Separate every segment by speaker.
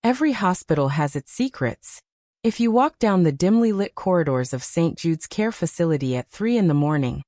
Speaker 1: Every hospital has its secrets. If you walk down the dimly lit corridors of St. Jude's Care Facility at 3 in the morning,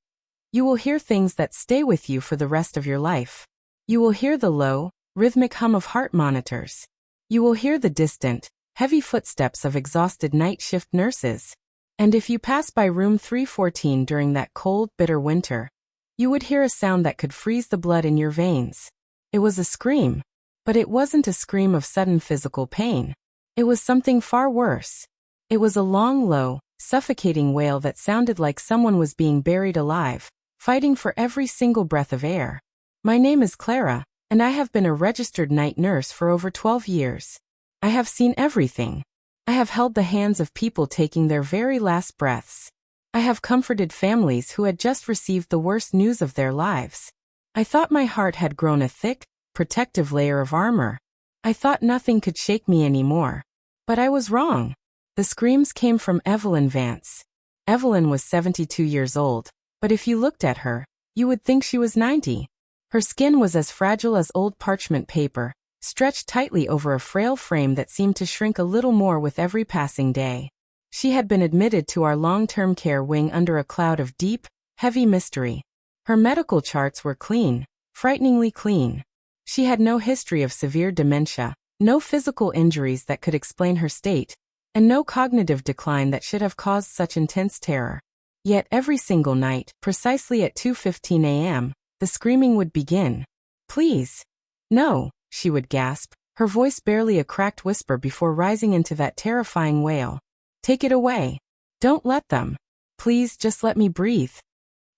Speaker 1: you will hear things that stay with you for the rest of your life. You will hear the low, rhythmic hum of heart monitors. You will hear the distant, heavy footsteps of exhausted night shift nurses. And if you pass by room 314 during that cold, bitter winter, you would hear a sound that could freeze the blood in your veins. It was a scream. But it wasn't a scream of sudden physical pain. It was something far worse. It was a long, low, suffocating wail that sounded like someone was being buried alive, fighting for every single breath of air. My name is Clara, and I have been a registered night nurse for over 12 years. I have seen everything. I have held the hands of people taking their very last breaths. I have comforted families who had just received the worst news of their lives. I thought my heart had grown a thick, protective layer of armor. I thought nothing could shake me anymore. But I was wrong. The screams came from Evelyn Vance. Evelyn was 72 years old, but if you looked at her, you would think she was 90. Her skin was as fragile as old parchment paper, stretched tightly over a frail frame that seemed to shrink a little more with every passing day. She had been admitted to our long-term care wing under a cloud of deep, heavy mystery. Her medical charts were clean, frighteningly clean. She had no history of severe dementia, no physical injuries that could explain her state, and no cognitive decline that should have caused such intense terror. Yet every single night, precisely at 2:15 a.m., the screaming would begin. "Please. No," she would gasp, her voice barely a cracked whisper before rising into that terrifying wail. "Take it away. Don't let them. Please just let me breathe."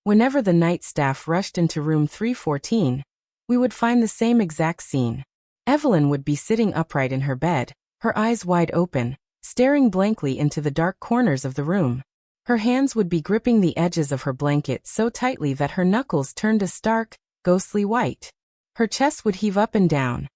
Speaker 1: Whenever the night staff rushed into room 314, we would find the same exact scene. Evelyn would be sitting upright in her bed, her eyes wide open, staring blankly into the dark corners of the room. Her hands would be gripping the edges of her blanket so tightly that her knuckles turned a stark, ghostly white. Her chest would heave up and down,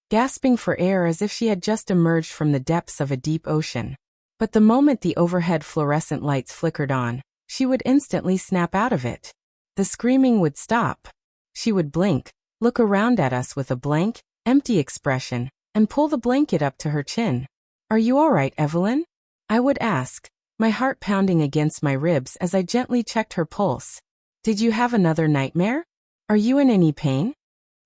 Speaker 1: gasping for air as if she had just emerged from the depths of a deep ocean. But the moment the overhead fluorescent lights flickered on, she would instantly snap out of it. The screaming would stop. She would blink, look around at us with a blank, empty expression, and pull the blanket up to her chin. "Are you all right, Evelyn?" I would ask, my heart pounding against my ribs as I gently checked her pulse. "Did you have another nightmare? Are you in any pain?"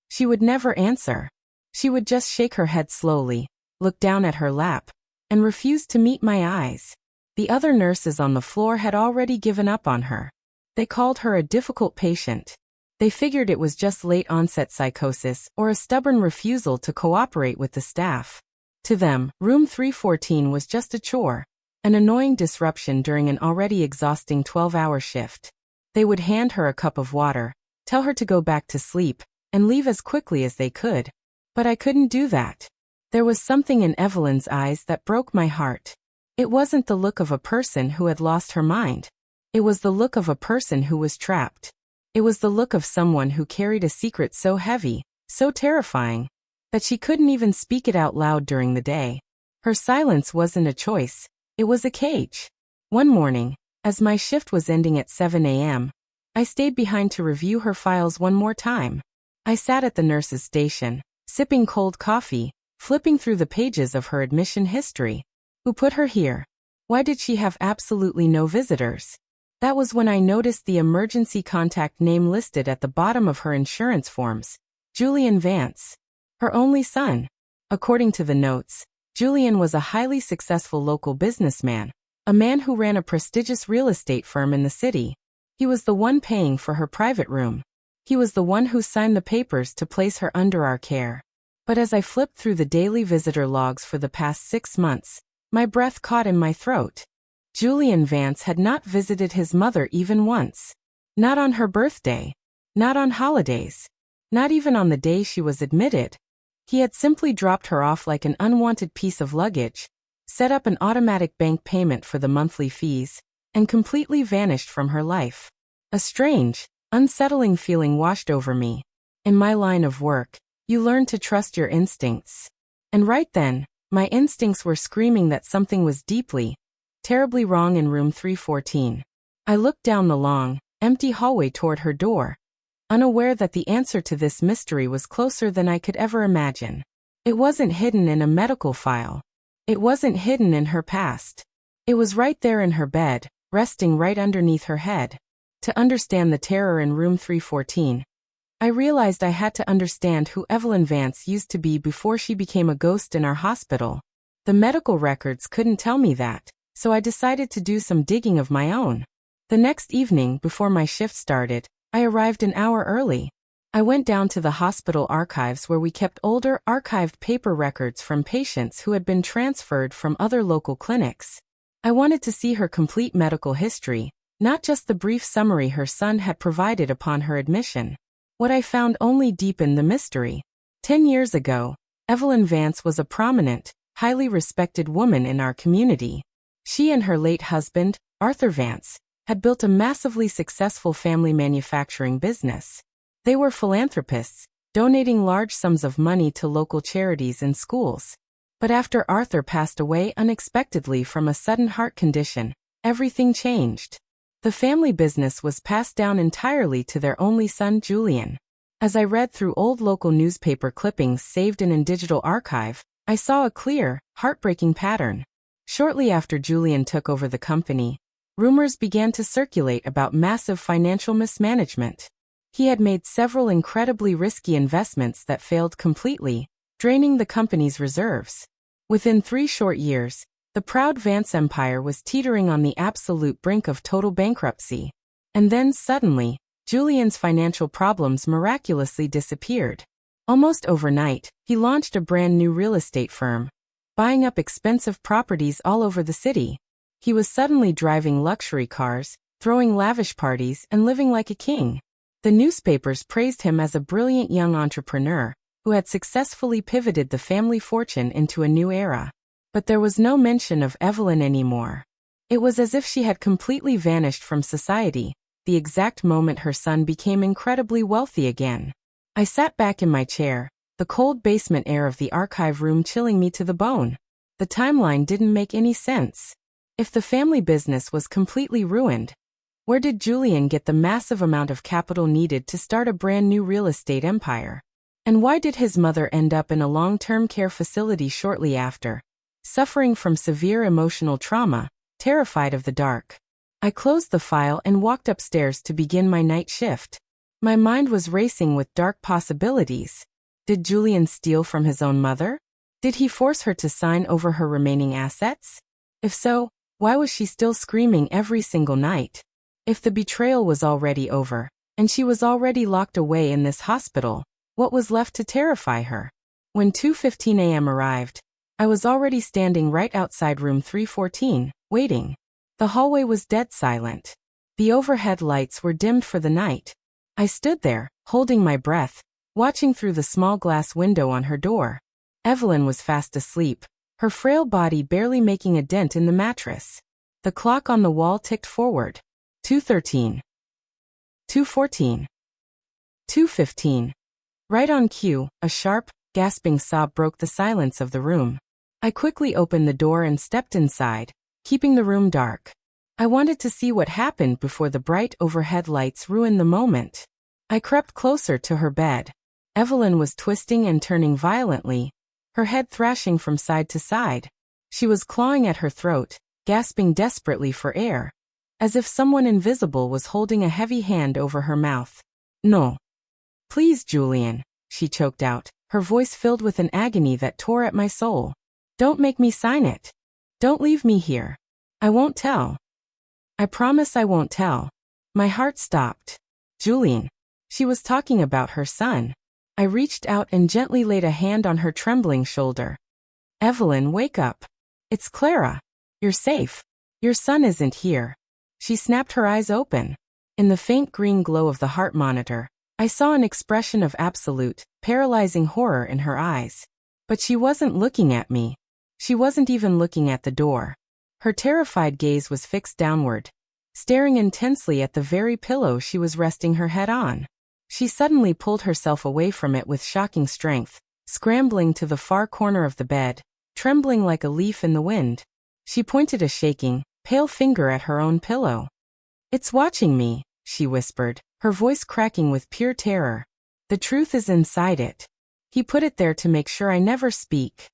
Speaker 1: She would never answer. She would just shake her head slowly, look down at her lap, and refuse to meet my eyes. The other nurses on the floor had already given up on her. They called her a difficult patient. They figured it was just late-onset psychosis or a stubborn refusal to cooperate with the staff. To them, room 314 was just a chore, an annoying disruption during an already exhausting 12-hour shift. They would hand her a cup of water, tell her to go back to sleep, and leave as quickly as they could. But I couldn't do that. There was something in Evelyn's eyes that broke my heart. It wasn't the look of a person who had lost her mind. It was the look of a person who was trapped. It was the look of someone who carried a secret so heavy, so terrifying, that she couldn't even speak it out loud during the day. Her silence wasn't a choice, it was a cage. One morning, as my shift was ending at 7 a.m., I stayed behind to review her files one more time. I sat at the nurse's station, sipping cold coffee, flipping through the pages of her admission history. Who put her here? Why did she have absolutely no visitors? That was when I noticed the emergency contact name listed at the bottom of her insurance forms. Julian Vance. Her only son. According to the notes, Julian was a highly successful local businessman, a man who ran a prestigious real estate firm in the city. He was the one paying for her private room. He was the one who signed the papers to place her under our care. But as I flipped through the daily visitor logs for the past 6 months, my breath caught in my throat. Julian Vance had not visited his mother even once. Not on her birthday. Not on holidays. Not even on the day she was admitted. He had simply dropped her off like an unwanted piece of luggage, set up an automatic bank payment for the monthly fees, and completely vanished from her life. A strange, unsettling feeling washed over me. In my line of work, you learn to trust your instincts. And right then, my instincts were screaming that something was deeply, terribly wrong in room 314. I looked down the long, empty hallway toward her door, unaware that the answer to this mystery was closer than I could ever imagine. It wasn't hidden in a medical file. It wasn't hidden in her past. It was right there in her bed, resting right underneath her head. To understand the terror in room 314, I realized I had to understand who Evelyn Vance used to be before she became a ghost in our hospital. The medical records couldn't tell me that, so I decided to do some digging of my own. The next evening, before my shift started, I arrived an hour early. I went down to the hospital archives where we kept older, archived paper records from patients who had been transferred from other local clinics. I wanted to see her complete medical history, not just the brief summary her son had provided upon her admission. What I found only deepened the mystery. 10 years ago, Evelyn Vance was a prominent, highly respected woman in our community. She and her late husband, Arthur Vance, had built a massively successful family manufacturing business. They were philanthropists, donating large sums of money to local charities and schools. But after Arthur passed away unexpectedly from a sudden heart condition, everything changed. The family business was passed down entirely to their only son, Julian. As I read through old local newspaper clippings saved in a digital archive, I saw a clear, heartbreaking pattern. Shortly after Julian took over the company, rumors began to circulate about massive financial mismanagement. He had made several incredibly risky investments that failed completely, draining the company's reserves. Within 3 short years, the proud Vance empire was teetering on the absolute brink of total bankruptcy. And then suddenly, Julian's financial problems miraculously disappeared. Almost overnight, he launched a brand new real estate firm, buying up expensive properties all over the city. He was suddenly driving luxury cars, throwing lavish parties, and living like a king. The newspapers praised him as a brilliant young entrepreneur who had successfully pivoted the family fortune into a new era. But there was no mention of Evelyn anymore. It was as if she had completely vanished from society, the exact moment her son became incredibly wealthy again. I sat back in my chair, the cold basement air of the archive room chilling me to the bone. The timeline didn't make any sense. If the family business was completely ruined, where did Julian get the massive amount of capital needed to start a brand new real estate empire? And why did his mother end up in a long-term care facility shortly after, suffering from severe emotional trauma, terrified of the dark? I closed the file and walked upstairs to begin my night shift. My mind was racing with dark possibilities. Did Julian steal from his own mother? Did he force her to sign over her remaining assets? If so, why was she still screaming every single night? If the betrayal was already over, and she was already locked away in this hospital, what was left to terrify her? When 2:15 a.m. arrived, I was already standing right outside room 314, waiting. The hallway was dead silent. The overhead lights were dimmed for the night. I stood there, holding my breath, watching through the small glass window on her door. Evelyn was fast asleep, her frail body barely making a dent in the mattress. The clock on the wall ticked forward. 2:13. 2:14. 2:15. Right on cue, a sharp, gasping sob broke the silence of the room. I quickly opened the door and stepped inside, keeping the room dark. I wanted to see what happened before the bright overhead lights ruined the moment. I crept closer to her bed. Evelyn was twisting and turning violently, her head thrashing from side to side. She was clawing at her throat, gasping desperately for air, as if someone invisible was holding a heavy hand over her mouth. "No. Please, Julian," she choked out, her voice filled with an agony that tore at my soul. "Don't make me sign it. Don't leave me here. I won't tell. I promise I won't tell." My heart stopped. Julian. She was talking about her son. I reached out and gently laid a hand on her trembling shoulder. "Evelyn, wake up. It's Clara. You're safe. Your son isn't here." She snapped her eyes open. In the faint green glow of the heart monitor, I saw an expression of absolute, paralyzing horror in her eyes. But she wasn't looking at me. She wasn't even looking at the door. Her terrified gaze was fixed downward, staring intensely at the very pillow she was resting her head on. She suddenly pulled herself away from it with shocking strength, scrambling to the far corner of the bed, trembling like a leaf in the wind. She pointed a shaking, pale finger at her own pillow. "It's watching me," she whispered, her voice cracking with pure terror. "The truth is inside it. He put it there to make sure I never speak.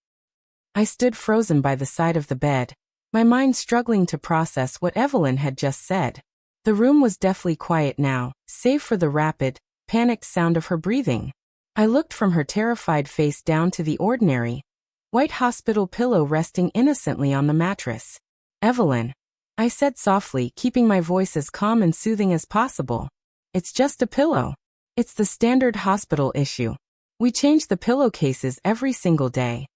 Speaker 1: I stood frozen by the side of the bed, my mind struggling to process what Evelyn had just said. The room was deathly quiet now, save for the rapid, panicked sound of her breathing. I looked from her terrified face down to the ordinary, white hospital pillow resting innocently on the mattress. "Evelyn," I said softly, keeping my voice as calm and soothing as possible. "It's just a pillow. It's the standard hospital issue. We change the pillowcases every single day."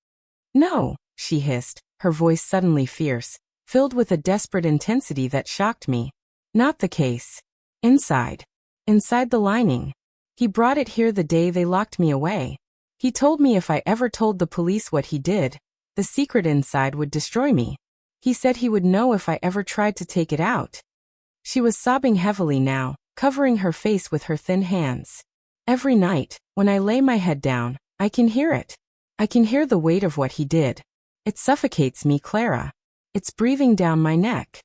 Speaker 1: "No," she hissed, her voice suddenly fierce, filled with a desperate intensity that shocked me. "Not the case. Inside. Inside the lining. He brought it here the day they locked me away. He told me if I ever told the police what he did, the secret inside would destroy me. He said he would know if I ever tried to take it out." She was sobbing heavily now, covering her face with her thin hands. "Every night, when I lay my head down, I can hear it. I can hear the weight of what he did. It suffocates me, Clara. It's breathing down my neck."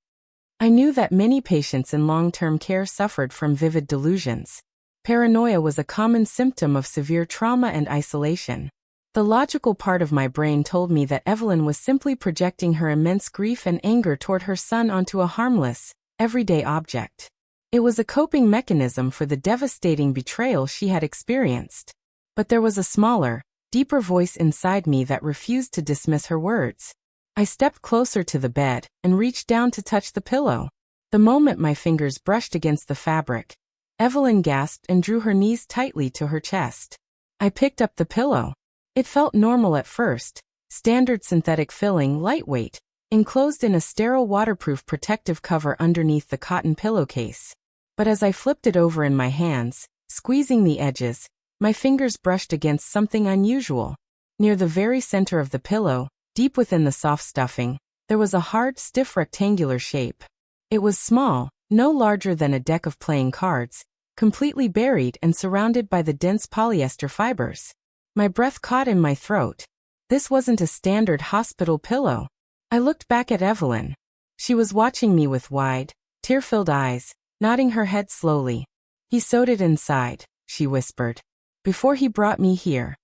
Speaker 1: I knew that many patients in long-term care suffered from vivid delusions. Paranoia was a common symptom of severe trauma and isolation. The logical part of my brain told me that Evelyn was simply projecting her immense grief and anger toward her son onto a harmless, everyday object. It was a coping mechanism for the devastating betrayal she had experienced. But there was a smaller, deeper voice inside me that refused to dismiss her words. I stepped closer to the bed and reached down to touch the pillow. The moment my fingers brushed against the fabric, Evelyn gasped and drew her knees tightly to her chest. I picked up the pillow. It felt normal at first, standard synthetic filling, lightweight, enclosed in a sterile waterproof protective cover underneath the cotton pillowcase. But as I flipped it over in my hands, squeezing the edges, my fingers brushed against something unusual. Near the very center of the pillow, deep within the soft stuffing, there was a hard, stiff rectangular shape. It was small, no larger than a deck of playing cards, completely buried and surrounded by the dense polyester fibers. My breath caught in my throat. This wasn't a standard hospital pillow. I looked back at Evelyn. She was watching me with wide, tear-filled eyes, nodding her head slowly. "He sewed it inside," she whispered, "before he brought me here.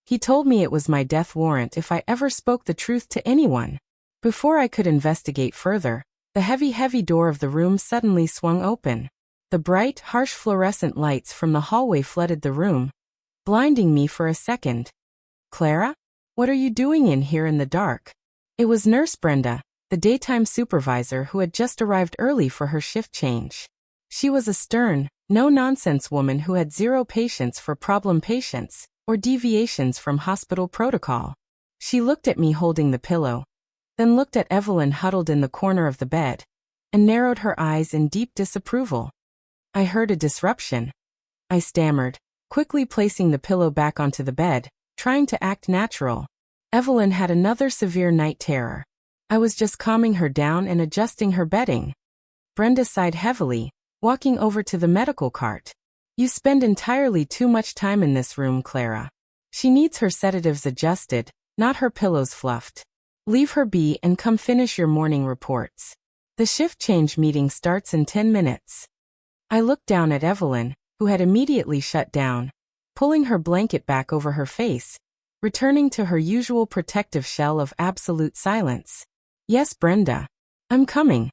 Speaker 1: He told me it was my death warrant if I ever spoke the truth to anyone." Before I could investigate further, the heavy door of the room suddenly swung open. The bright, harsh fluorescent lights from the hallway flooded the room, blinding me for a second. "Clara? What are you doing in here in the dark?" It was Nurse Brenda, the daytime supervisor who had just arrived early for her shift change. She was a stern, no-nonsense woman who had zero patience for problem patients or deviations from hospital protocol. She looked at me holding the pillow, then looked at Evelyn huddled in the corner of the bed, and narrowed her eyes in deep disapproval. "I heard a disruption," I stammered, quickly placing the pillow back onto the bed, trying to act natural. Evelyn had another severe night terror. I was just calming her down and adjusting her bedding. Brenda sighed heavily, walking over to the medical cart. "You spend entirely too much time in this room, Clara. She needs her sedatives adjusted, not her pillows fluffed. Leave her be and come finish your morning reports. The shift change meeting starts in 10 minutes. I looked down at Evelyn, who had immediately shut down, pulling her blanket back over her face, returning to her usual protective shell of absolute silence. "Yes, Brenda. I'm coming,"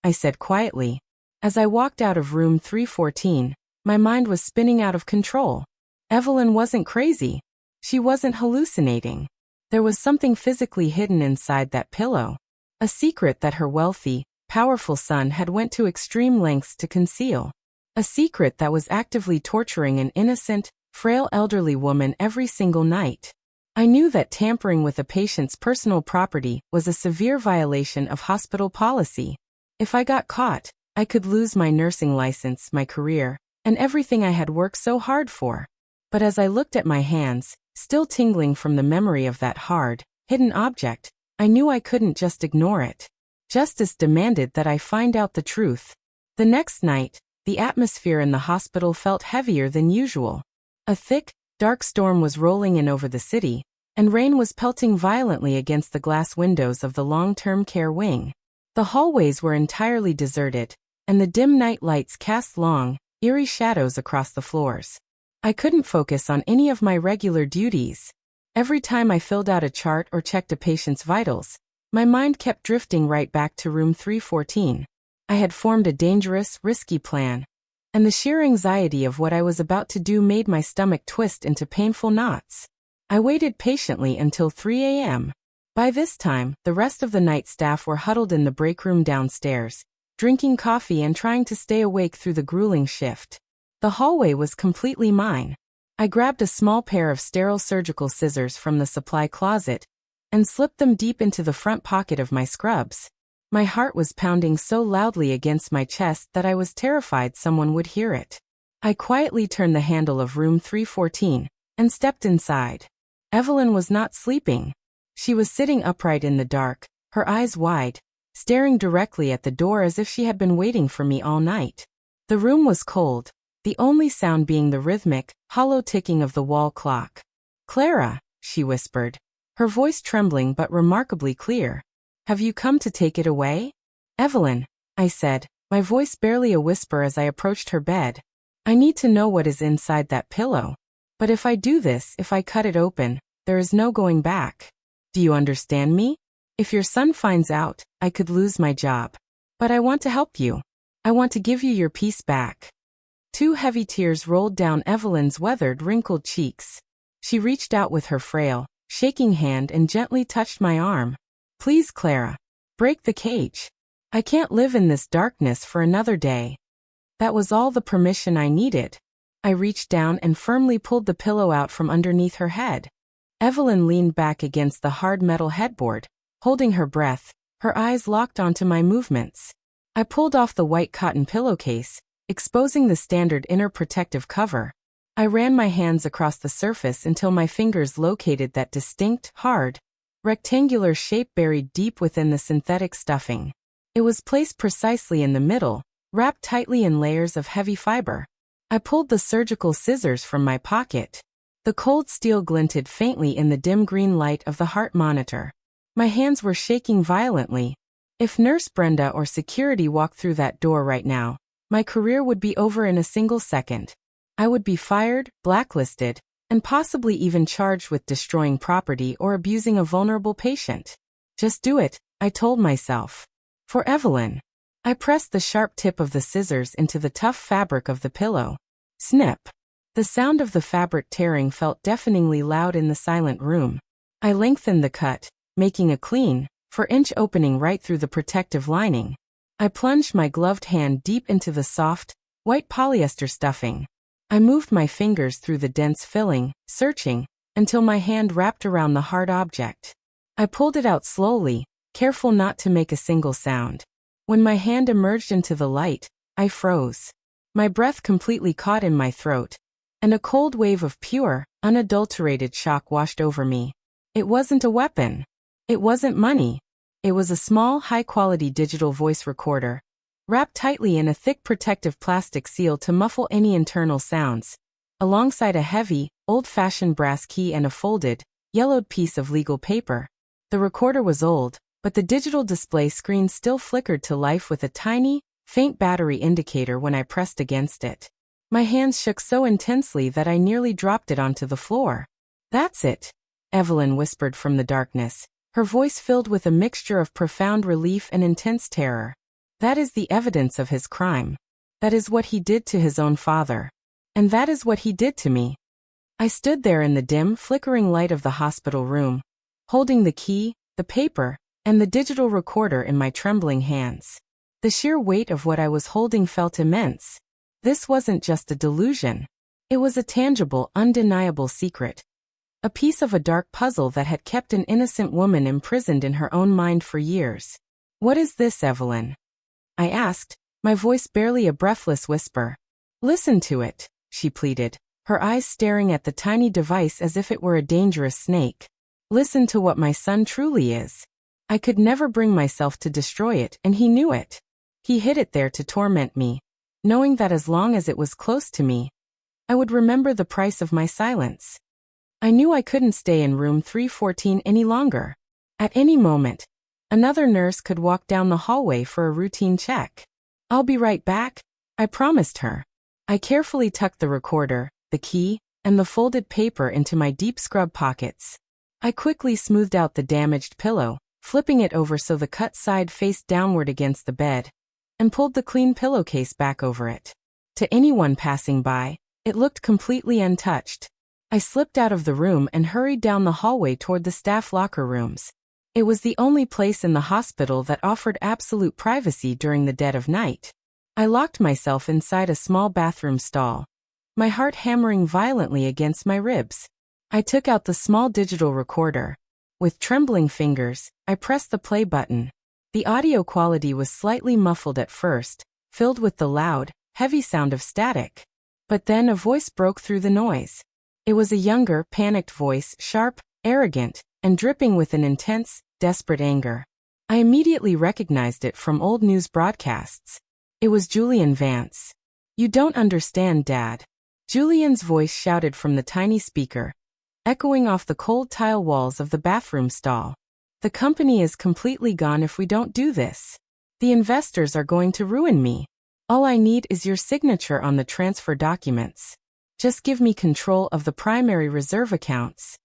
Speaker 1: I said quietly. As I walked out of room 314, my mind was spinning out of control. Evelyn wasn't crazy. She wasn't hallucinating. There was something physically hidden inside that pillow. A secret that her wealthy, powerful son had went to extreme lengths to conceal. A secret that was actively torturing an innocent, frail elderly woman every single night. I knew that tampering with a patient's personal property was a severe violation of hospital policy. If I got caught, I could lose my nursing license, my career, and everything I had worked so hard for. But as I looked at my hands, still tingling from the memory of that hard, hidden object, I knew I couldn't just ignore it. Justice demanded that I find out the truth. The next night, the atmosphere in the hospital felt heavier than usual. A thick, dark storm was rolling in over the city, and rain was pelting violently against the glass windows of the long-term care wing. The hallways were entirely deserted, and the dim night lights cast long, eerie shadows across the floors. I couldn't focus on any of my regular duties. Every time I filled out a chart or checked a patient's vitals, my mind kept drifting right back to room 314. I had formed a dangerous, risky plan, and the sheer anxiety of what I was about to do made my stomach twist into painful knots. I waited patiently until 3 a.m. By this time, the rest of the night staff were huddled in the break room downstairs, drinking coffee and trying to stay awake through the grueling shift. The hallway was completely mine. I grabbed a small pair of sterile surgical scissors from the supply closet and slipped them deep into the front pocket of my scrubs. My heart was pounding so loudly against my chest that I was terrified someone would hear it. I quietly turned the handle of room 314 and stepped inside. Evelyn was not sleeping. She was sitting upright in the dark, her eyes wide, staring directly at the door as if she had been waiting for me all night. The room was cold, the only sound being the rhythmic, hollow ticking of the wall clock. "Clara," she whispered, her voice trembling but remarkably clear. "Have you come to take it away?" "Evelyn," I said, my voice barely a whisper as I approached her bed. "I need to know what is inside that pillow. But if I do this, if I cut it open, there is no going back. Do you understand me? If your son finds out, I could lose my job. But I want to help you. I want to give you your peace back." 2 heavy tears rolled down Evelyn's weathered, wrinkled cheeks. She reached out with her frail, shaking hand and gently touched my arm. "Please, Clara. Break the cage. I can't live in this darkness for another day." That was all the permission I needed. I reached down and firmly pulled the pillow out from underneath her head. Evelyn leaned back against the hard metal headboard, holding her breath, her eyes locked onto my movements. I pulled off the white cotton pillowcase, exposing the standard inner protective cover. I ran my hands across the surface until my fingers located that distinct, hard, rectangular shape buried deep within the synthetic stuffing. It was placed precisely in the middle, wrapped tightly in layers of heavy fiber. I pulled the surgical scissors from my pocket. The cold steel glinted faintly in the dim green light of the heart monitor. My hands were shaking violently. If Nurse Brenda or security walked through that door right now, my career would be over in a single second. I would be fired, blacklisted, and possibly even charged with destroying property or abusing a vulnerable patient. Just do it, I told myself. For Evelyn. I pressed the sharp tip of the scissors into the tough fabric of the pillow. Snip. The sound of the fabric tearing felt deafeningly loud in the silent room. I lengthened the cut, making a clean, 4-inch opening right through the protective lining. I plunged my gloved hand deep into the soft, white polyester stuffing. I moved my fingers through the dense filling, searching, until my hand wrapped around the hard object. I pulled it out slowly, careful not to make a single sound. When my hand emerged into the light, I froze. My breath completely caught in my throat, and a cold wave of pure, unadulterated shock washed over me. It wasn't a weapon. It wasn't money. It was a small, high-quality digital voice recorder, wrapped tightly in a thick protective plastic seal to muffle any internal sounds, alongside a heavy, old-fashioned brass key and a folded, yellowed piece of legal paper. The recorder was old, but the digital display screen still flickered to life with a tiny, faint battery indicator when I pressed against it. My hands shook so intensely that I nearly dropped it onto the floor. "That's it," Evelyn whispered from the darkness, her voice filled with a mixture of profound relief and intense terror. "That is the evidence of his crime. That is what he did to his own father. And that is what he did to me." I stood there in the dim, flickering light of the hospital room, holding the key, the paper, and the digital recorder in my trembling hands. The sheer weight of what I was holding felt immense. This wasn't just a delusion. It was a tangible, undeniable secret. A piece of a dark puzzle that had kept an innocent woman imprisoned in her own mind for years. "What is this, Evelyn?" I asked, my voice barely a breathless whisper. "Listen to it," she pleaded, her eyes staring at the tiny device as if it were a dangerous snake. "Listen to what my son truly is. I could never bring myself to destroy it, and he knew it. He hid it there to torment me, knowing that as long as it was close to me, I would remember the price of my silence. I knew I couldn't stay in room 314 any longer. At any moment, another nurse could walk down the hallway for a routine check. "I'll be right back," I promised her. I carefully tucked the recorder, the key, and the folded paper into my deep scrub pockets. I quickly smoothed out the damaged pillow, flipping it over so the cut side faced downward against the bed, and pulled the clean pillowcase back over it. To anyone passing by, it looked completely untouched. I slipped out of the room and hurried down the hallway toward the staff locker rooms. It was the only place in the hospital that offered absolute privacy during the dead of night. I locked myself inside a small bathroom stall, my heart hammering violently against my ribs. I took out the small digital recorder. With trembling fingers, I pressed the play button. The audio quality was slightly muffled at first, filled with the loud, heavy sound of static. But then a voice broke through the noise. It was a younger, panicked voice, sharp, arrogant, and dripping with an intense, desperate anger. I immediately recognized it from old news broadcasts. It was Julian Vance. "You don't understand, Dad." Julian's voice shouted from the tiny speaker, echoing off the cold tile walls of the bathroom stall. "The company is completely gone if we don't do this. The investors are going to ruin me. All I need is your signature on the transfer documents. Just give me control of the primary reserve accounts."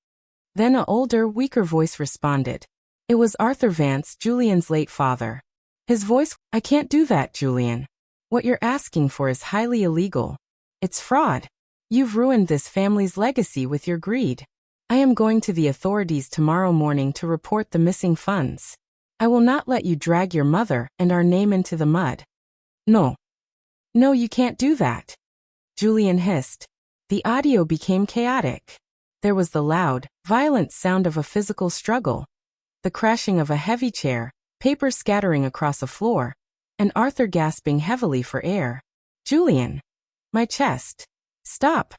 Speaker 1: Then an older, weaker voice responded. It was Arthur Vance, Julian's late father. His voice, "I can't do that, Julian. What you're asking for is highly illegal. It's fraud. You've ruined this family's legacy with your greed. I am going to the authorities tomorrow morning to report the missing funds. I will not let you drag your mother and our name into the mud." "No. No, you can't do that," Julian hissed. The audio became chaotic. There was the loud, violent sound of a physical struggle, the crashing of a heavy chair, paper scattering across a floor, and Arthur gasping heavily for air. "Julian! My chest! Stop!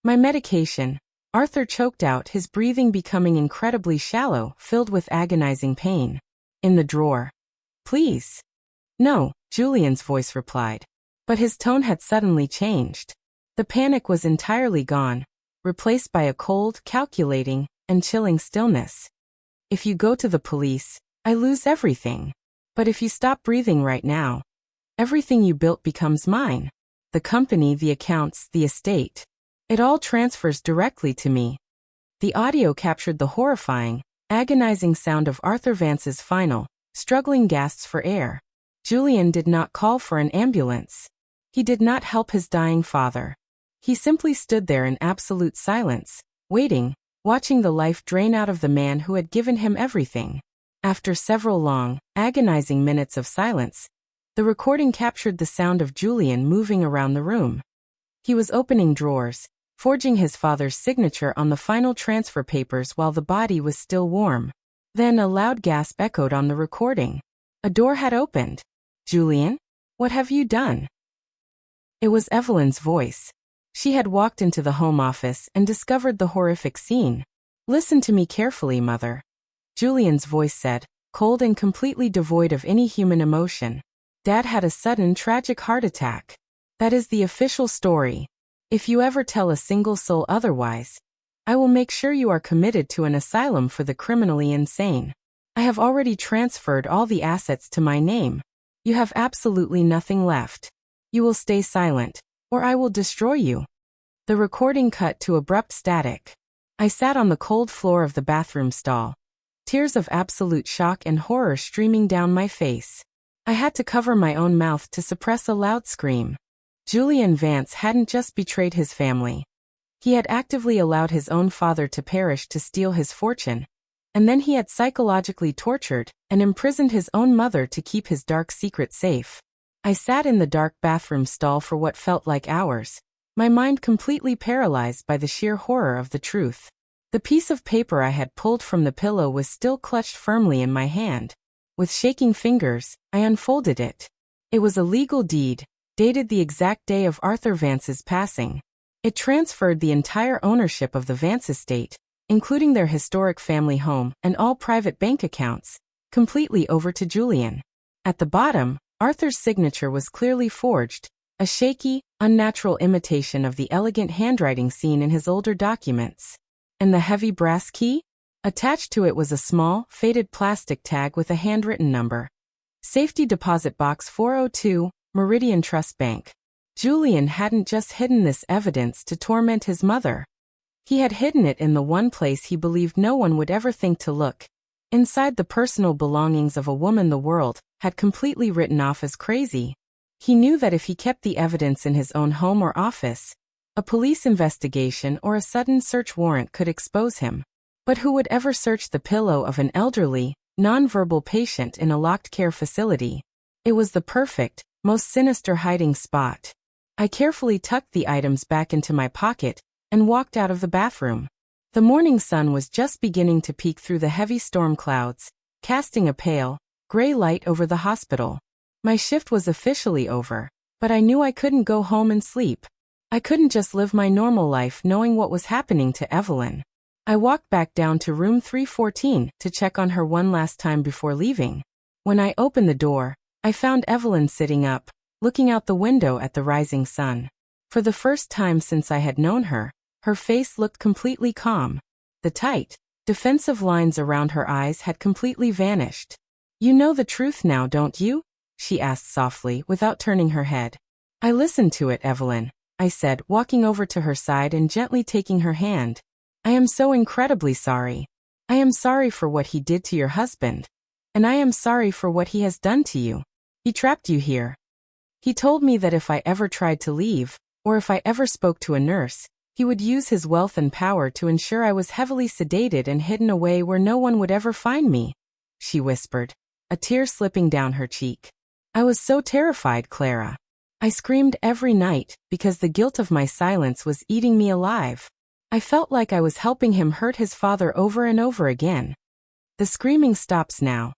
Speaker 1: My medication!" Arthur choked out, his breathing becoming incredibly shallow, filled with agonizing pain. "In the drawer. Please." "No," Julian's voice replied. But his tone had suddenly changed. The panic was entirely gone, replaced by a cold, calculating, and chilling stillness. "If you go to the police, I lose everything. But if you stop breathing right now, everything you built becomes mine. The company, the accounts, the estate. It all transfers directly to me." The audio captured the horrifying, agonizing sound of Arthur Vance's final, struggling gasps for air. Julian did not call for an ambulance. He did not help his dying father. He simply stood there in absolute silence, waiting, watching the life drain out of the man who had given him everything. After several long, agonizing minutes of silence, the recording captured the sound of Julian moving around the room. He was opening drawers, forging his father's signature on the final transfer papers while the body was still warm. Then a loud gasp echoed on the recording. A door had opened. "Julian? What have you done?" It was Evelyn's voice. She had walked into the home office and discovered the horrific scene. "Listen to me carefully, Mother," Julian's voice said, cold and completely devoid of any human emotion. "Dad had a sudden, tragic heart attack. That is the official story. If you ever tell a single soul otherwise, I will make sure you are committed to an asylum for the criminally insane. I have already transferred all the assets to my name. You have absolutely nothing left. You will stay silent, or I will destroy you." The recording cut to abrupt static. I sat on the cold floor of the bathroom stall, tears of absolute shock and horror streaming down my face. I had to cover my own mouth to suppress a loud scream. Julian Vance hadn't just betrayed his family. He had actively allowed his own father to perish to steal his fortune, and then he had psychologically tortured and imprisoned his own mother to keep his dark secret safe. I sat in the dark bathroom stall for what felt like hours, my mind completely paralyzed by the sheer horror of the truth. The piece of paper I had pulled from the pillow was still clutched firmly in my hand. With shaking fingers, I unfolded it. It was a legal deed, dated the exact day of Arthur Vance's passing. It transferred the entire ownership of the Vance estate, including their historic family home and all private bank accounts, completely over to Julian. At the bottom, Arthur's signature was clearly forged, a shaky, unnatural imitation of the elegant handwriting seen in his older documents. And the heavy brass key? Attached to it was a small, faded plastic tag with a handwritten number. Safety Deposit Box 402, Meridian Trust Bank. Julian hadn't just hidden this evidence to torment his mother. He had hidden it in the one place he believed no one would ever think to look. Inside the personal belongings of a woman the world had completely written off as crazy. He knew that if he kept the evidence in his own home or office, a police investigation or a sudden search warrant could expose him. But who would ever search the pillow of an elderly, nonverbal patient in a locked care facility? It was the perfect, most sinister hiding spot. I carefully tucked the items back into my pocket and walked out of the bathroom. The morning sun was just beginning to peek through the heavy storm clouds, casting a pale, gray light over the hospital. My shift was officially over, but I knew I couldn't go home and sleep. I couldn't just live my normal life knowing what was happening to Evelyn. I walked back down to room 314 to check on her one last time before leaving. When I opened the door, I found Evelyn sitting up, looking out the window at the rising sun. For the first time since I had known her, her face looked completely calm. The tight, defensive lines around her eyes had completely vanished. "You know the truth now, don't you?" she asked softly, without turning her head. "I listened to it, Evelyn," I said, walking over to her side and gently taking her hand. "I am so incredibly sorry. I am sorry for what he did to your husband. And I am sorry for what he has done to you. He trapped you here. He told me that if I ever tried to leave, or if I ever spoke to a nurse, he would use his wealth and power to ensure I was heavily sedated and hidden away where no one would ever find me," she whispered, a tear slipping down her cheek. "I was so terrified, Clara. I screamed every night because the guilt of my silence was eating me alive. I felt like I was helping him hurt his father over and over again." "The screaming stops now,"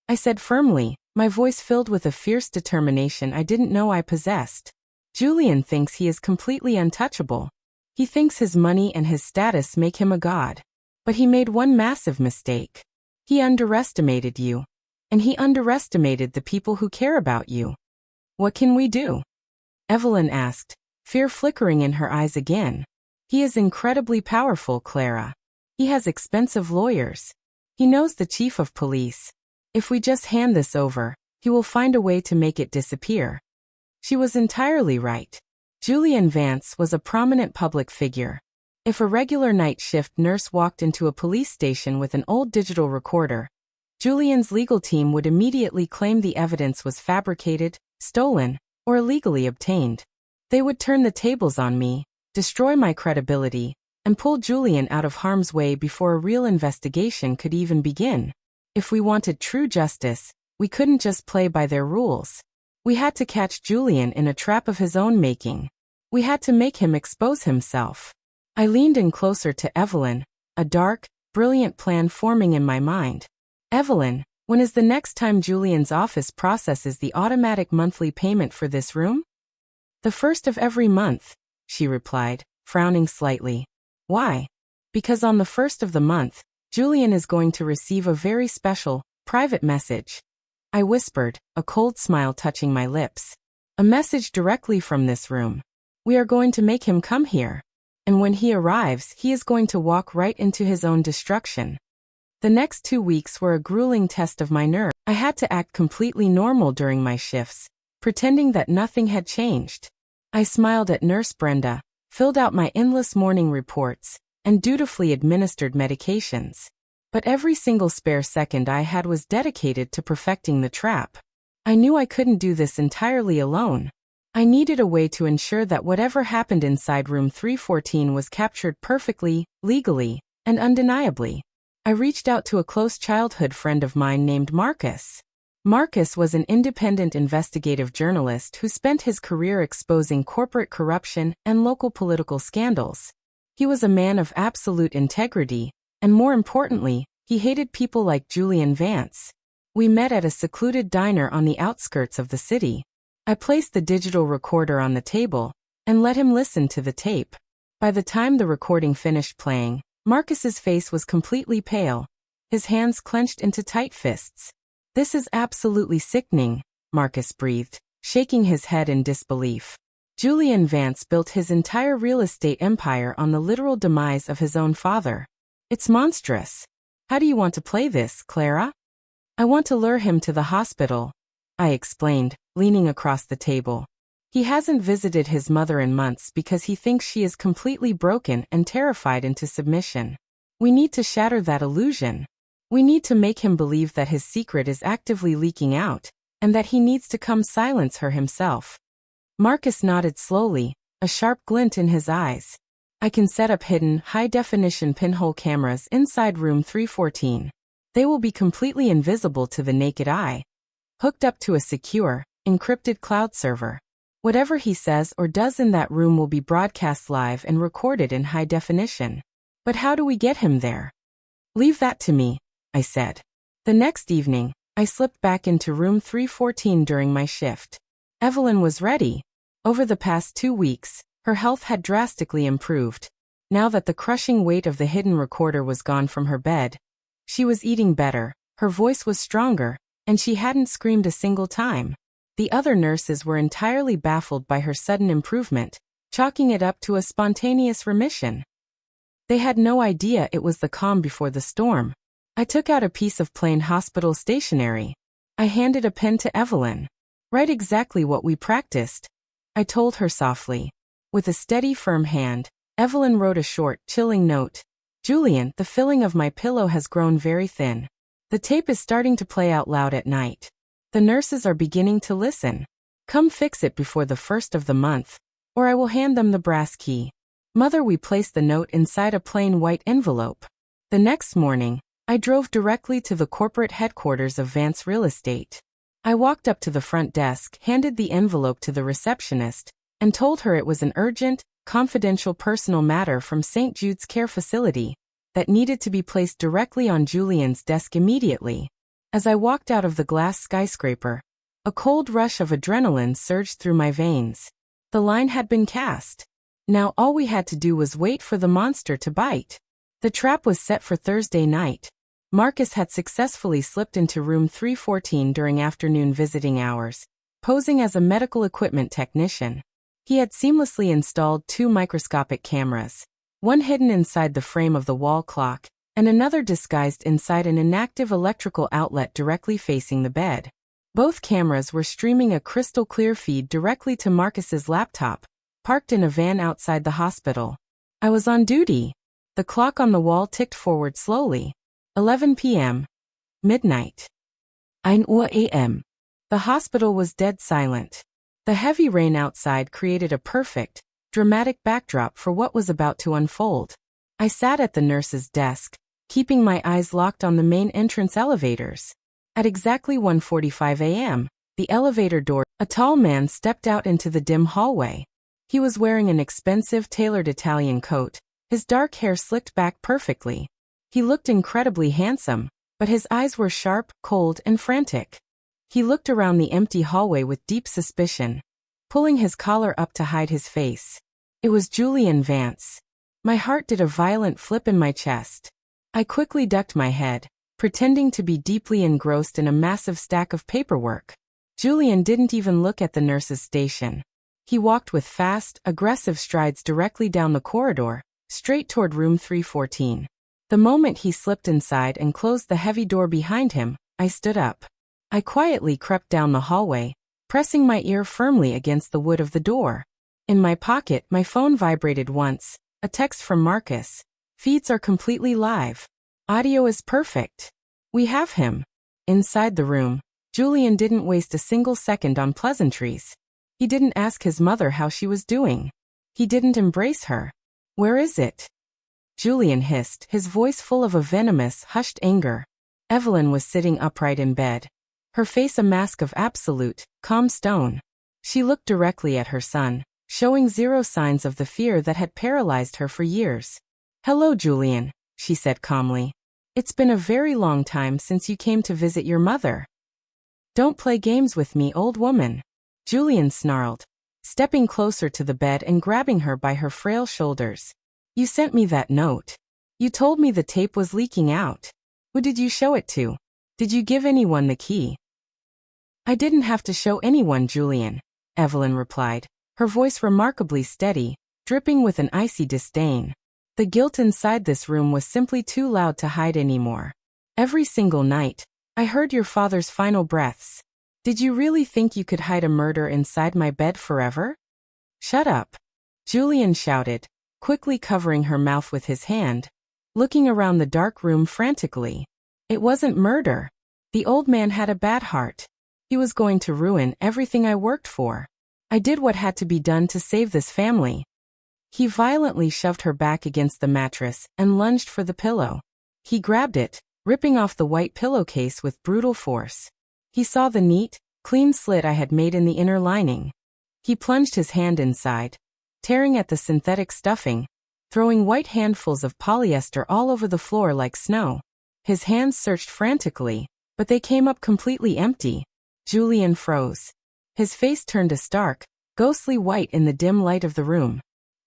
Speaker 1: I said firmly, my voice filled with a fierce determination I didn't know I possessed. "Julian thinks he is completely untouchable. He thinks his money and his status make him a god. But he made one massive mistake. He underestimated you. And he underestimated the people who care about you." "What can we do?" Evelyn asked, fear flickering in her eyes again. "He is incredibly powerful, Clara. He has expensive lawyers. He knows the chief of police. If we just hand this over, he will find a way to make it disappear." She was entirely right. Julian Vance was a prominent public figure. If a regular night shift nurse walked into a police station with an old digital recorder, Julian's legal team would immediately claim the evidence was fabricated, stolen, or illegally obtained. They would turn the tables on me, destroy my credibility, and pull Julian out of harm's way before a real investigation could even begin. If we wanted true justice, we couldn't just play by their rules. We had to catch Julian in a trap of his own making. We had to make him expose himself. I leaned in closer to Evelyn, a dark, brilliant plan forming in my mind. "Evelyn, when is the next time Julian's office processes the automatic monthly payment for this room?" "The first of every month," she replied, frowning slightly. "Why?" "Because on the first of the month, Julian is going to receive a very special, private message," I whispered, a cold smile touching my lips. "A message directly from this room. We are going to make him come here. And when he arrives, he is going to walk right into his own destruction." The next 2 weeks were a grueling test of my nerve. I had to act completely normal during my shifts, pretending that nothing had changed. I smiled at Nurse Brenda, filled out my endless morning reports, and dutifully administered medications. But every single spare second I had was dedicated to perfecting the trap. I knew I couldn't do this entirely alone. I needed a way to ensure that whatever happened inside room 314 was captured perfectly, legally, and undeniably. I reached out to a close childhood friend of mine named Marcus. Marcus was an independent investigative journalist who spent his career exposing corporate corruption and local political scandals. He was a man of absolute integrity, and more importantly, he hated people like Julian Vance. We met at a secluded diner on the outskirts of the city. I placed the digital recorder on the table and let him listen to the tape. By the time the recording finished playing, Marcus's face was completely pale, his hands clenched into tight fists. "This is absolutely sickening," Marcus breathed, shaking his head in disbelief. Julian Vance built his entire real estate empire on the literal demise of his own father. "It's monstrous. How do you want to play this, Clara?" "I want to lure him to the hospital," I explained, leaning across the table. He hasn't visited his mother in months because he thinks she is completely broken and terrified into submission. We need to shatter that illusion. We need to make him believe that his secret is actively leaking out, and that he needs to come silence her himself. Marcus nodded slowly, a sharp glint in his eyes. I can set up hidden, high-definition pinhole cameras inside room 314. They will be completely invisible to the naked eye, hooked up to a secure, encrypted cloud server. Whatever he says or does in that room will be broadcast live and recorded in high definition. But how do we get him there? Leave that to me, I said. The next evening, I slipped back into room 314 during my shift. Evelyn was ready. Over the past 2 weeks, her health had drastically improved. Now that the crushing weight of the hidden recorder was gone from her bed, she was eating better, her voice was stronger, and she hadn't screamed a single time. The other nurses were entirely baffled by her sudden improvement, chalking it up to a spontaneous remission. They had no idea it was the calm before the storm. I took out a piece of plain hospital stationery. I handed a pen to Evelyn. Write exactly what we practiced, I told her softly. With a steady, firm hand, Evelyn wrote a short, chilling note. Julian, the filling of my pillow has grown very thin. The tape is starting to play out loud at night. The nurses are beginning to listen. Come fix it before the 1st of the month, or I will hand them the brass key. Mother, we placed the note inside a plain white envelope. The next morning, I drove directly to the corporate headquarters of Vance Real Estate. I walked up to the front desk, handed the envelope to the receptionist, and told her it was an urgent, confidential personal matter from St. Jude's Care Facility that needed to be placed directly on Julian's desk immediately. As I walked out of the glass skyscraper, a cold rush of adrenaline surged through my veins. The line had been cast. Now all we had to do was wait for the monster to bite. The trap was set for Thursday night. Marcus had successfully slipped into room 314 during afternoon visiting hours, posing as a medical equipment technician. He had seamlessly installed 2 microscopic cameras, one hidden inside the frame of the wall clock, and another disguised inside an inactive electrical outlet directly facing the bed. Both cameras were streaming a crystal-clear feed directly to Marcus's laptop, parked in a van outside the hospital. I was on duty. The clock on the wall ticked forward slowly. 11 p.m. Midnight. 1 a.m. The hospital was dead silent. The heavy rain outside created a perfect, dramatic backdrop for what was about to unfold. I sat at the nurse's desk, keeping my eyes locked on the main entrance elevators. At exactly 1:45 a.m., the elevator door, a tall man stepped out into the dim hallway. He was wearing an expensive tailored Italian coat, his dark hair slicked back perfectly. He looked incredibly handsome, but his eyes were sharp, cold, and frantic. He looked around the empty hallway with deep suspicion, pulling his collar up to hide his face. It was Julian Vance. My heart did a violent flip in my chest. I quickly ducked my head, pretending to be deeply engrossed in a massive stack of paperwork. Julian didn't even look at the nurse's station. He walked with fast, aggressive strides directly down the corridor, straight toward room 314. The moment he slipped inside and closed the heavy door behind him, I stood up. I quietly crept down the hallway, pressing my ear firmly against the wood of the door. In my pocket, my phone vibrated once, a text from Marcus. Feeds are completely live. Audio is perfect. We have him. Inside the room, Julian didn't waste a single second on pleasantries. He didn't ask his mother how she was doing. He didn't embrace her. Where is it? Julian hissed, his voice full of a venomous, hushed anger. Evelyn was sitting upright in bed, her face a mask of absolute, calm stone. She looked directly at her son, showing zero signs of the fear that had paralyzed her for years. Hello, Julian, she said calmly. It's been a very long time since you came to visit your mother. Don't play games with me, old woman. Julian snarled, stepping closer to the bed and grabbing her by her frail shoulders. You sent me that note. You told me the tape was leaking out. Who did you show it to? Did you give anyone the key? I didn't have to show anyone, Julian, Evelyn replied, her voice remarkably steady, dripping with an icy disdain. The guilt inside this room was simply too loud to hide anymore. Every single night, I heard your father's final breaths. Did you really think you could hide a murder inside my bed forever? Shut up, Julian shouted, quickly covering her mouth with his hand, looking around the dark room frantically. It wasn't murder. The old man had a bad heart. He was going to ruin everything I worked for. I did what had to be done to save this family. He violently shoved her back against the mattress and lunged for the pillow. He grabbed it, ripping off the white pillowcase with brutal force. He saw the neat, clean slit I had made in the inner lining. He plunged his hand inside, tearing at the synthetic stuffing, throwing white handfuls of polyester all over the floor like snow. His hands searched frantically, but they came up completely empty. Julian froze. His face turned a stark, ghostly white in the dim light of the room.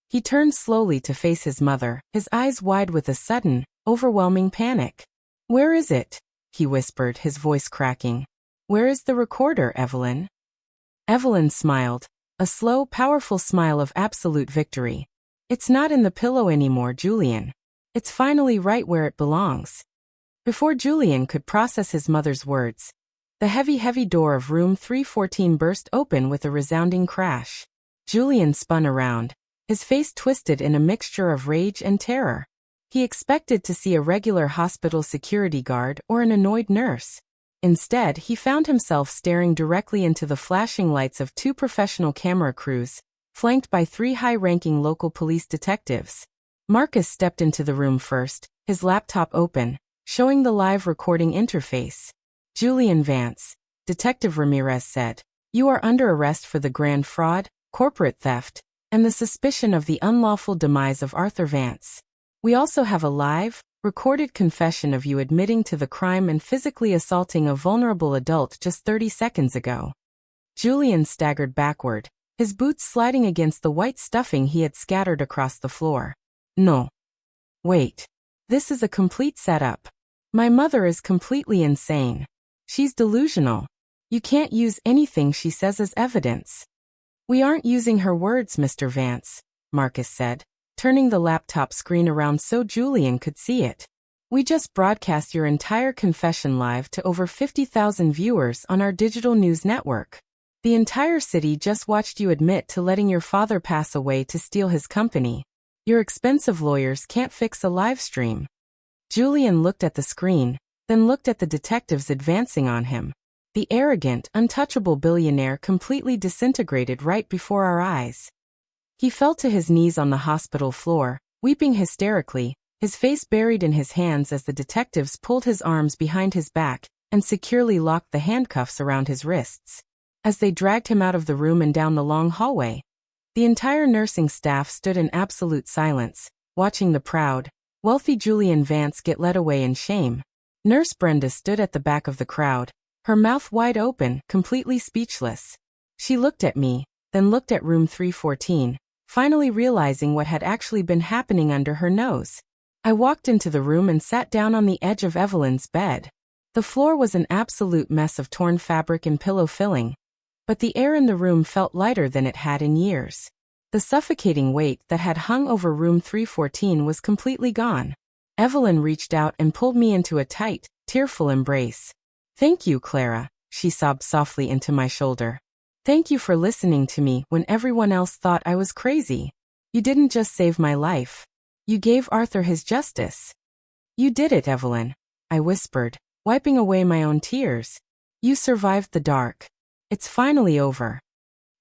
Speaker 1: He turned slowly to face his mother, his eyes wide with a sudden, overwhelming panic. "Where is it?" he whispered, his voice cracking. "Where is the recorder, Evelyn?" Evelyn smiled, a slow, powerful smile of absolute victory. "It's not in the pillow anymore, Julian. It's finally right where it belongs." Before Julian could process his mother's words, the heavy door of room 314 burst open with a resounding crash. Julian spun around, his face twisted in a mixture of rage and terror. He expected to see a regular hospital security guard or an annoyed nurse. Instead, he found himself staring directly into the flashing lights of 2 professional camera crews, flanked by 3 high-ranking local police detectives. Marcus stepped into the room first, his laptop open, showing the live recording interface. "Julian Vance," Detective Ramirez said, "you are under arrest for the grand fraud, corporate theft, and the suspicion of the unlawful demise of Arthur Vance. We also have a live, recorded confession of you admitting to the crime and physically assaulting a vulnerable adult just 30 seconds ago." Julian staggered backward, his boots sliding against the white stuffing he had scattered across the floor. "No. Wait. This is a complete setup. My mother is completely insane. She's delusional. You can't use anything she says as evidence." "We aren't using her words, Mr. Vance," Marcus said, turning the laptop screen around so Julian could see it. "We just broadcast your entire confession live to over 50,000 viewers on our digital news network. The entire city just watched you admit to letting your father pass away to steal his company. Your expensive lawyers can't fix a live stream." Julian looked at the screen, then looked at the detectives advancing on him. The arrogant, untouchable billionaire completely disintegrated right before our eyes. He fell to his knees on the hospital floor, weeping hysterically, his face buried in his hands as the detectives pulled his arms behind his back and securely locked the handcuffs around his wrists. As they dragged him out of the room and down the long hallway, the entire nursing staff stood in absolute silence, watching the proud, wealthy Julian Vance get led away in shame. Nurse Brenda stood at the back of the crowd, her mouth wide open, completely speechless. She looked at me, then looked at room 314, finally realizing what had actually been happening under her nose. I walked into the room and sat down on the edge of Evelyn's bed. The floor was an absolute mess of torn fabric and pillow filling, but the air in the room felt lighter than it had in years. The suffocating weight that had hung over room 314 was completely gone. Evelyn reached out and pulled me into a tight, tearful embrace. "Thank you, Clara," she sobbed softly into my shoulder. "Thank you for listening to me when everyone else thought I was crazy. You didn't just save my life. You gave Arthur his justice." "You did it, Evelyn," I whispered, wiping away my own tears. "You survived the dark. It's finally over."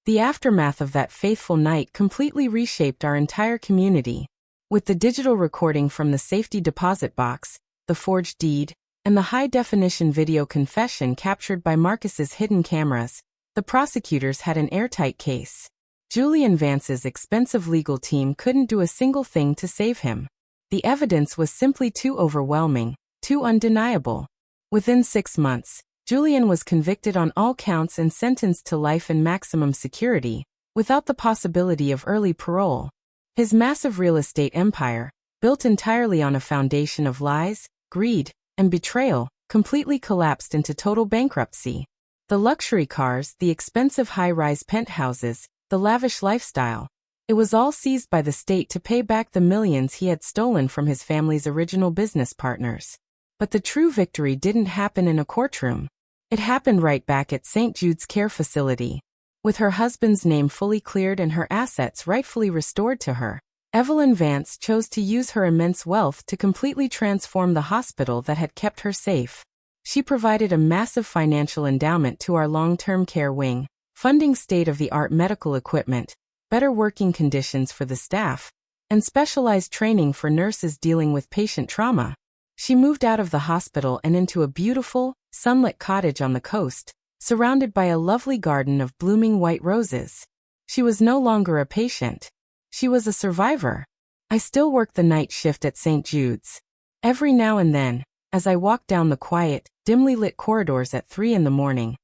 Speaker 1: The aftermath of that fateful night completely reshaped our entire community. With the digital recording from the safety deposit box, the forged deed, and the high-definition video confession captured by Marcus's hidden cameras, the prosecutors had an airtight case. Julian Vance's expensive legal team couldn't do a single thing to save him. The evidence was simply too overwhelming, too undeniable. Within 6 months, Julian was convicted on all counts and sentenced to life in maximum security, without the possibility of early parole. His massive real estate empire, built entirely on a foundation of lies, greed, and betrayal, completely collapsed into total bankruptcy. The luxury cars, the expensive high-rise penthouses, the lavish lifestyle, it was all seized by the state to pay back the millions he had stolen from his family's original business partners. But the true victory didn't happen in a courtroom. It happened right back at St. Jude's Care Facility. With her husband's name fully cleared and her assets rightfully restored to her, Evelyn Vance chose to use her immense wealth to completely transform the hospital that had kept her safe. She provided a massive financial endowment to our long-term care wing, funding state-of-the-art medical equipment, better working conditions for the staff, and specialized training for nurses dealing with patient trauma. She moved out of the hospital and into a beautiful, sunlit cottage on the coast, surrounded by a lovely garden of blooming white roses. She was no longer a patient. She was a survivor. I still work the night shift at St. Jude's. Every now and then, as I walk down the quiet, dimly lit corridors at 3 in the morning,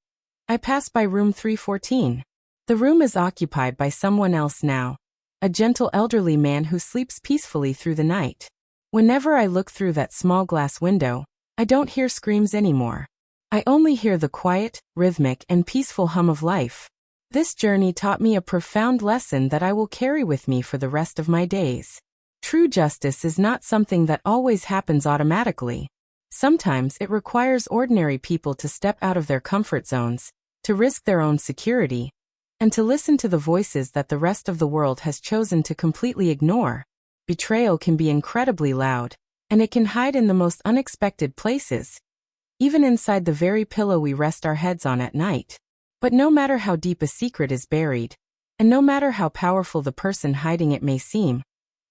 Speaker 1: I pass by room 314. The room is occupied by someone else now, a gentle elderly man who sleeps peacefully through the night. Whenever I look through that small glass window, I don't hear screams anymore. I only hear the quiet, rhythmic, and peaceful hum of life. This journey taught me a profound lesson that I will carry with me for the rest of my days. True justice is not something that always happens automatically. Sometimes it requires ordinary people to step out of their comfort zones, to risk their own security, and to listen to the voices that the rest of the world has chosen to completely ignore. Betrayal can be incredibly loud, and it can hide in the most unexpected places, even inside the very pillow we rest our heads on at night. But no matter how deep a secret is buried, and no matter how powerful the person hiding it may seem,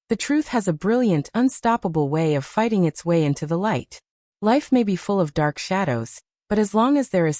Speaker 1: the truth has a brilliant, unstoppable way of fighting its way into the light. Life may be full of dark shadows, but as long as there is